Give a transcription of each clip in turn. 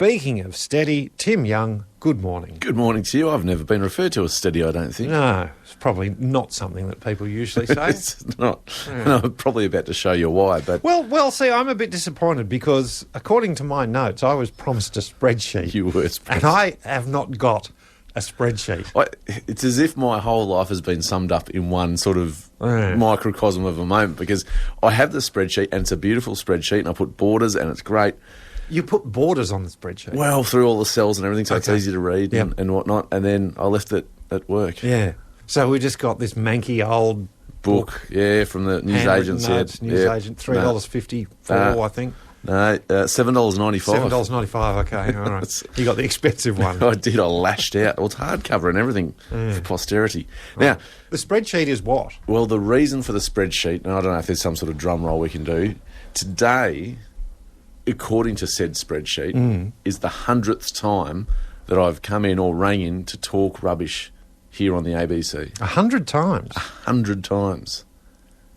Speaking of steady, Tim Young, good morning. Good morning to you. I've never been referred to as steady, I don't think. No, it's probably not something that people usually say. It's not. Yeah. I'm probably about to show you why, but... Well, see, I'm a bit disappointed because, according to my notes, I was promised a spreadsheet. You were promised. And I have not got a spreadsheet. It's as if my whole life has been summed up in one sort of microcosm of a moment, because I have the spreadsheet, and it's a beautiful spreadsheet, and I put borders, and it's great. You put borders on the spreadsheet? Well, through all the cells and everything, so it's easy to read and whatnot, and then I left it at work. Yeah. So we just got this manky old book. Yeah, from the newsagents. Newsagent, $3.54, I think. No, $7.95. $7.95, okay, all right. You got the expensive one. I did, I lashed out. Well, it's hardcover and everything for posterity. Right. Now, the spreadsheet is what? Well, the reason for the spreadsheet, and I don't know if there's some sort of drum roll we can do, today, according to said spreadsheet, is the 100th time that I've come in or rang in to talk rubbish here on the ABC. 100 times? 100 times.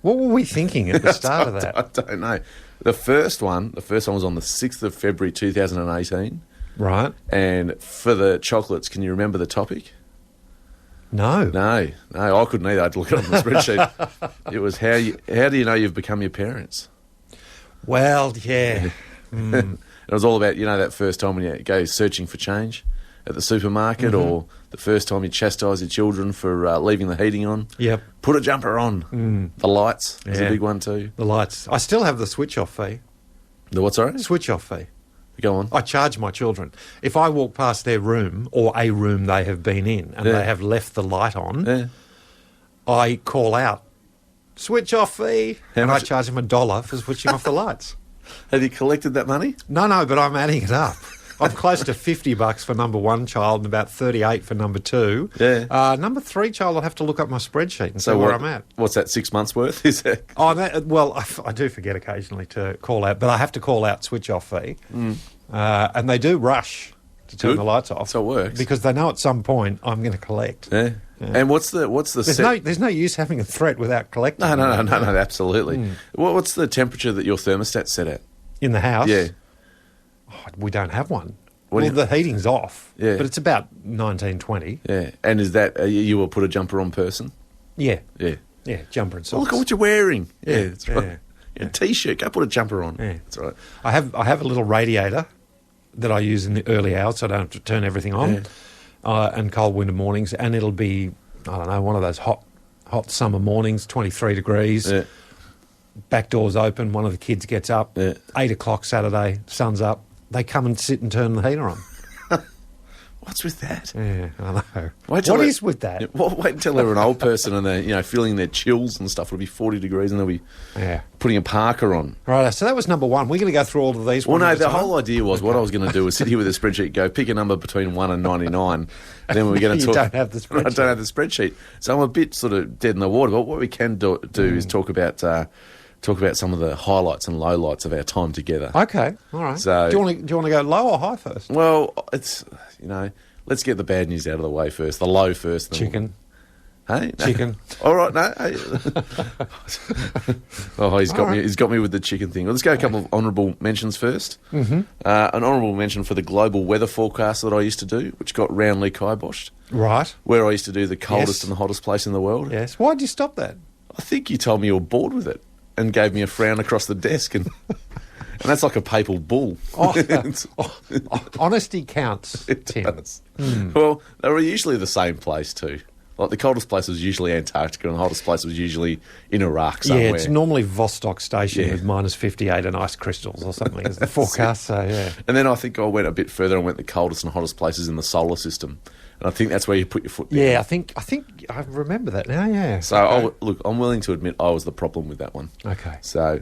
What were we thinking at the start of that? I don't know. The first one was on the 6th of February 2018. Right. And for the chocolates, can you remember the topic? No. No, I couldn't either. I had to look it up on the spreadsheet. It was how do you know you've become your parents? Well, yeah. It was all about, that first time when you go searching for change at the supermarket, or the first time you chastise your children for leaving the heating on. Yep. Put a jumper on. The lights is a big one too. The lights. I still have the switch-off fee. The what, sorry? Switch-off fee. Go on. I charge my children. If I walk past their room or a room they have been in and they have left the light on, I call out, switch-off fee, and I charge them $1 for switching off the lights. Have you collected that money? No, but I'm adding it up. I'm close to $50 for number one child and about 38 for number two. Yeah. Number three child, I'll have to look up my spreadsheet and see where I'm at. What's that, 6 months' worth? Is it? I do forget occasionally to call out, but I have to call out switch-off fee. And they do rush to turn the lights off. So it works. Because they know at some point I'm going to collect. Yeah. And what's the There's no use having a threat without collecting. No, absolutely. What's the temperature that your thermostat's set at? In the house? Yeah. Oh, we don't have one. The heating's off. Yeah. But it's about 1920. Yeah. And is that, you will put a jumper on person? Yeah. Yeah. Yeah, jumper and socks. Oh, look at what you're wearing. Yeah, that's right. Yeah. A T-shirt, go put a jumper on. Yeah. That's right. I have a little radiator that I use in the early hours so I don't have to turn everything on. And cold winter mornings, and it'll be, I don't know, one of those hot summer mornings, 23 degrees. Yeah. Back door's open, one of the kids gets up, 8 o'clock Saturday, sun's up. They come and sit and turn the heater on. What's with that? Yeah, I know. What is with that? Wait until they're an old person and they're feeling their chills and stuff. It'll be 40 degrees and they'll be putting a parka on. Right, so that was number one. We're going to go through all of these. Well, no, the whole idea was what I was going to do was sit here with a spreadsheet, go pick a number between 1 and 99, and then we're going to talk. You don't have the spreadsheet. I don't have the spreadsheet. So I'm a bit sort of dead in the water. But what we can do is talk about some of the highlights and lowlights of our time together. Okay, all right. So, do you want to go low or high first? Well, it's, let's get the bad news out of the way first. The low first. Chicken. Hey? Chicken. All right, no. Hey. He's got me with the chicken thing. Well, let's go a couple of honourable mentions first. An honourable mention for the global weather forecast that I used to do, which got roundly kiboshed. Right. Where I used to do the coldest and the hottest place in the world. Yes. Why did you stop that? I think you told me you were bored with it and gave me a frown across the desk, and that's like a papal bull. Honesty counts, Tim. It does. Well, they were usually the same place too. Like the coldest place was usually Antarctica and the hottest place was usually in Iraq somewhere. Yeah, it's normally Vostok Station with minus 58 and ice crystals or something is the forecast. So, yeah. And then I think I went a bit further and went the coldest and hottest places in the solar system. And I think that's where you put your foot down. Yeah, I think I remember that now, yeah. So, look, I'm willing to admit I was the problem with that one. Okay. So,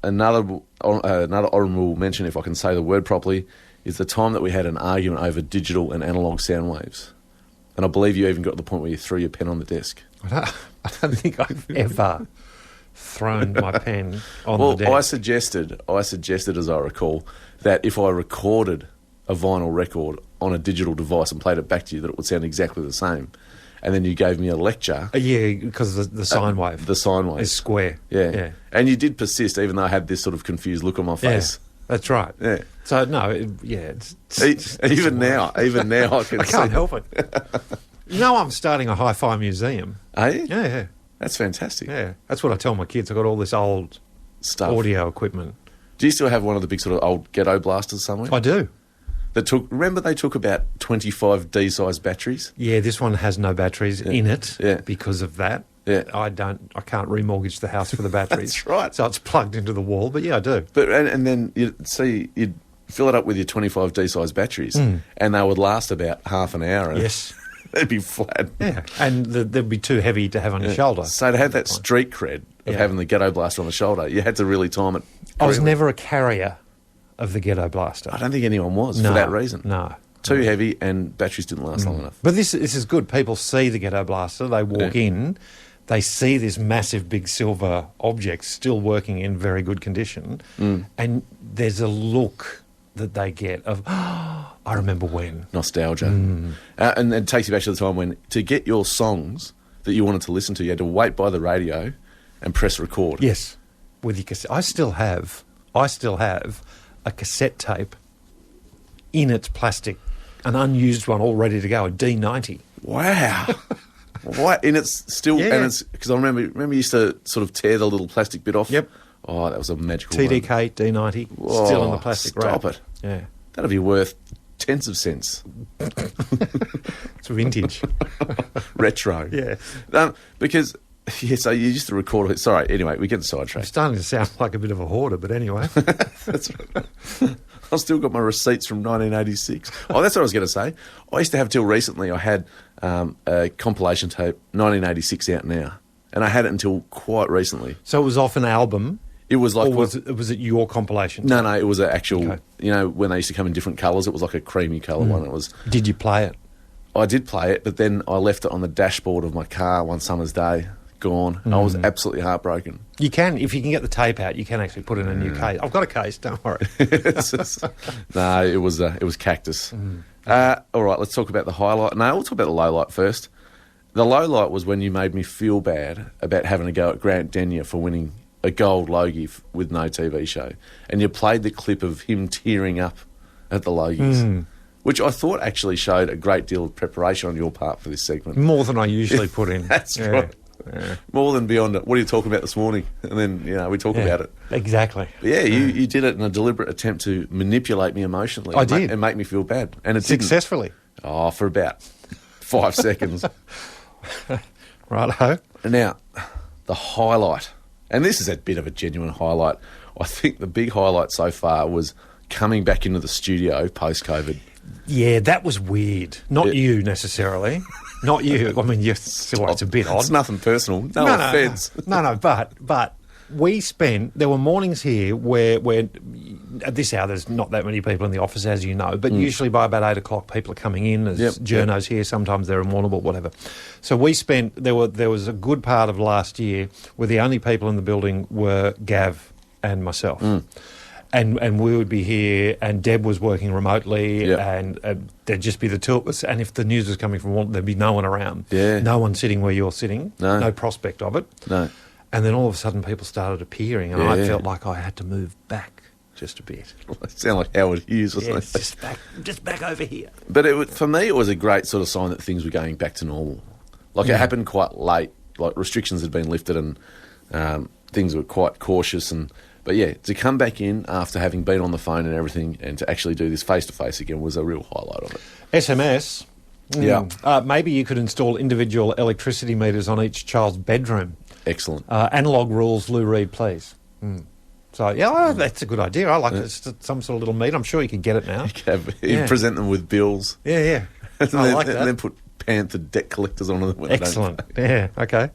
another honourable mention, if I can say the word properly, is the time that we had an argument over digital and analogue sound waves. And I believe you even got to the point where you threw your pen on the desk. I don't think I've ever thrown my pen on the desk. Well, I suggested, as I recall, that if I recorded a vinyl record on a digital device and played it back to you, that it would sound exactly the same. And then you gave me a lecture. Yeah, because the sine wave. The sine wave. Is square. Yeah. And you did persist, even though I had this sort of confused look on my face. That's right. Yeah. So no, it's Even now, I can I can't see. help it. I'm starting a hi-fi museum. Are you? Yeah. That's fantastic. Yeah, that's what I tell my kids. I've got all this old Stuff. audio equipment. Do you still have one of the big sort of old ghetto blasters somewhere? I do. Remember they took about 25 D-sized batteries? Yeah, this one has no batteries in it Yeah. because of that. Yeah. I can't remortgage the house for the batteries. That's right. So it's plugged into the wall, but yeah, I do. But and then you'd fill it up with your 25 D-sized batteries, and they would last about half an hour. And Yes. they'd be flat. Yeah, and they'd be too heavy to have on your shoulder. So to have that street cred of Yeah. having the ghetto blaster on the shoulder, you had to really time it. I was correctly. never a carrier of the ghetto blaster. I don't think anyone was for No, that reason. No. Too heavy, and batteries didn't last long enough. But this is good. People see the ghetto blaster, they walk in, they see this massive big silver object still working in very good condition, and there's a look that they get of, I remember when. Nostalgia. And it takes you back to the time when, to get your songs that you wanted to listen to, you had to wait by the radio and press record. Yes, with your cassette. I still have a cassette tape in its plastic, an unused one all ready to go, a D90. Wow. What? And it's still, Yeah. and it's, because I remember you used to sort of tear the little plastic bit off. Yep. Oh, that was a magical one. TDK D90, Whoa, still in the plastic wrap. Stop it. Yeah, That'd be worth tens of cents. it's vintage. Retro. Yeah. Because, so you used to record it. Sorry, anyway, we get sidetracked. I'm starting to sound like a bit of a hoarder, but anyway. That's right. I've still got my receipts from 1986. Oh, that's what I was going to say. I used to have, till recently, I had a compilation tape, 1986 out now. And I had it until quite recently. So it was off an album, It was like... or was it your compilation? No, it was an actual... Okay. You know, when they used to come in different colours, it was like a creamy colour one. It was... Did you play it? I did play it, but then I left it on the dashboard of my car one summer's day. Gone. I was absolutely heartbroken. You can, if you can get the tape out, you can actually put it in a new case. I've got a case, don't worry. No, it was cactus. All right, let's talk about the highlight. No, we'll talk about the low light first. The low light was when you made me feel bad about having to go at Grant Denyer for winning a gold Logie with no TV show. And you played the clip of him tearing up at the Logies, which I thought actually showed a great deal of preparation on your part for this segment. More than I usually put in. That's Yeah. right. Yeah. More than beyond it. What are you talking about this morning? And then, we talk Yeah. about it. Exactly. But yeah, you did it in a deliberate attempt to manipulate me emotionally. I did. And make me feel bad. And it didn't. Successfully. Oh, for about 5 seconds. Righto. Now, the highlight, and this is a bit of a genuine highlight. I think the big highlight so far was coming back into the studio post-COVID. Yeah, that was weird. Not Yeah. you necessarily. Not you. I mean, it's a bit odd. It's nothing personal. No offence. No, but we spent, there were mornings here where at this hour there's not that many people in the office, as you know, but usually by about 8 o'clock people are coming in as journos here. Sometimes they're in Warrnambool, whatever. So we spent, there was a good part of last year where the only people in the building were Gav and myself. And we would be here, and Deb was working remotely, and there'd just be the two of us. And if the news was coming from Warrnambool, there'd be no one around. Yeah. No one sitting where you're sitting. No prospect of it. No. And then all of a sudden people started appearing, and I felt like I had to move back just a bit. It sounded like Howard Hughes or Yeah, something. just back over here. But for me, it was a great sort of sign that things were going back to normal. Like, it happened quite late. Like, restrictions had been lifted, and things were quite cautious. But yeah, to come back in after having been on the phone and everything, and to actually do this face-to-face again was a real highlight of it. SMS. Yeah. Maybe you could install individual electricity meters on each child's bedroom. Excellent. Analogue rules, Lou Reed, please. So, that's a good idea. I like it. It's some sort of little meter. I'm sure you could get it now. You present them with bills. Yeah. And I then, like that. And then put Panther debt collectors on them. when they don't Excellent. pay. Yeah, okay.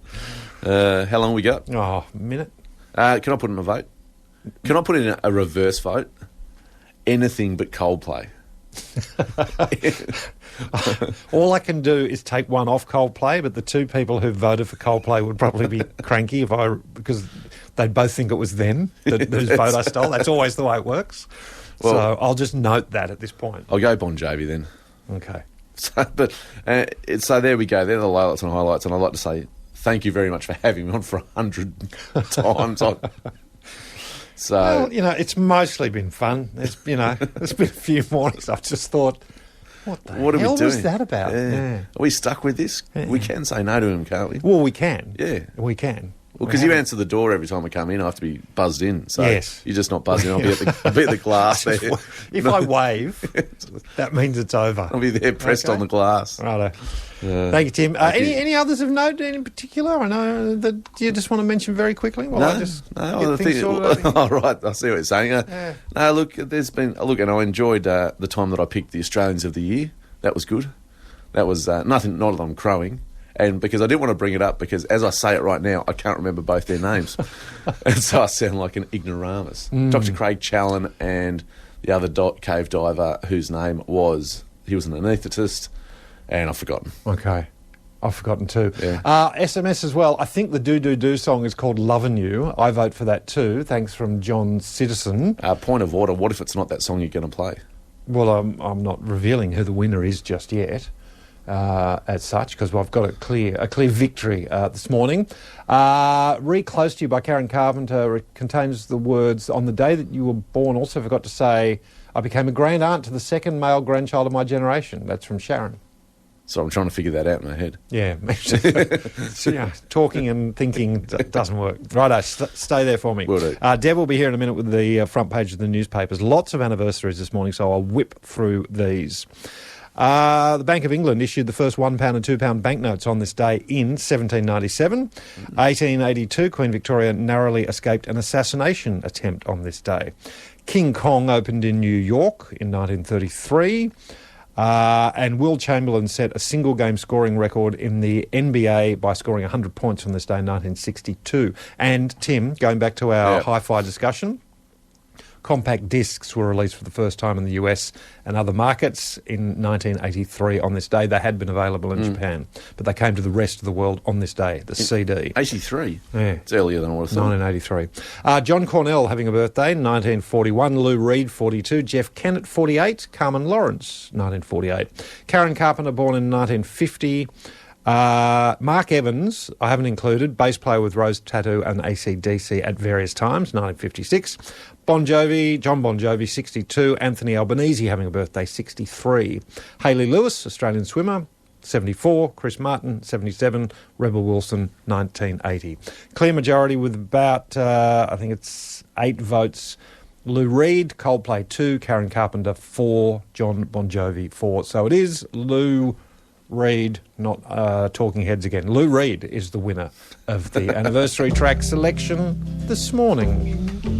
How long we got? Oh, a minute. Can I put in a vote? Can I put in a reverse vote? Anything but Coldplay. All I can do is take one off Coldplay, but the two people who voted for Coldplay would probably be cranky because they'd both think it was them whose vote I stole. That's always the way it works. Well, so I'll just note that at this point. I'll go Bon Jovi then. Okay. So there we go. They're the lowlights and highlights, and I'd like to say thank you very much for having me on for 100 times. So, Well, it's mostly been fun. There's been a few mornings I've just thought, what the what are hell we doing? was that about? Yeah. Are we stuck with this? Yeah. We can say no to him, can't we? Well, we can. Yeah. We can. Well, because you answer the door every time I come in, I have to be buzzed in. So Yes. you're just not buzzing. I'll be at the glass there. If I wave, that means it's over. I'll be there pressed on the glass. Righto. Thank you, Tim. Any others of note in particular? I know that you just want to mention very quickly. Well, I just get things sorted out. Oh, right. I see what you're saying. No, look, and I enjoyed the time that I picked the Australians of the Year. That was good. That was nothing, not that I'm crowing. And because I didn't want to bring it up, because as I say it right now, I can't remember both their names. And so I sound like an ignoramus. Dr. Craig Challen and the other cave diver whose name he was an anaesthetist, and I've forgotten. Okay. I've forgotten too. Yeah. SMS as well. I think the Do Do Do song is called Lovin' You. I vote for that too. Thanks from John Citizen. Point of order, what if it's not that song you're going to play? Well, I'm not revealing who the winner is just yet. As such, because I've got a clear victory this morning. Read Close to You by Karen Carpenter contains the words, on the day that you were born, also forgot to say, I became a grand aunt to the second male grandchild of my generation. That's from Sharon. So I'm trying to figure that out in my head. Yeah. Talking and thinking doesn't work. Righto, stay there for me. Will do. Deb will be here in a minute with the front page of the newspapers. Lots of anniversaries this morning, so I'll whip through these. The Bank of England issued the first £1 and £2 banknotes on this day in 1797. 1882, Queen Victoria narrowly escaped an assassination attempt on this day. King Kong opened in New York in 1933. And Will Chamberlain set a single-game scoring record in the NBA by scoring 100 points on this day in 1962. And, Tim, going back to our hi-fi discussion, compact discs were released for the first time in the US and other markets in 1983 on this day. They had been available in Japan, but they came to the rest of the world on this day, the CD. 83? Yeah. It's earlier than I would have thought. 1983. John Cornell having a birthday, 1941. Lou Reed, 42. Jeff Kennett, 48. Carmen Lawrence, 1948. Karen Carpenter, born in 1950. Mark Evans, I haven't included, bass player with Rose Tattoo and AC/DC at various times, 1956. John Bon Jovi, 62. Anthony Albanese having a birthday, 63. Hayley Lewis, Australian swimmer, 74. Chris Martin, 77. Rebel Wilson, 1980. Clear majority with about, I think it's 8 votes. Lou Reed, Coldplay 2, Karen Carpenter 4, John Bon Jovi 4. So it is Lou Reed, not Talking Heads again. Lou Reed is the winner of the anniversary track selection this morning.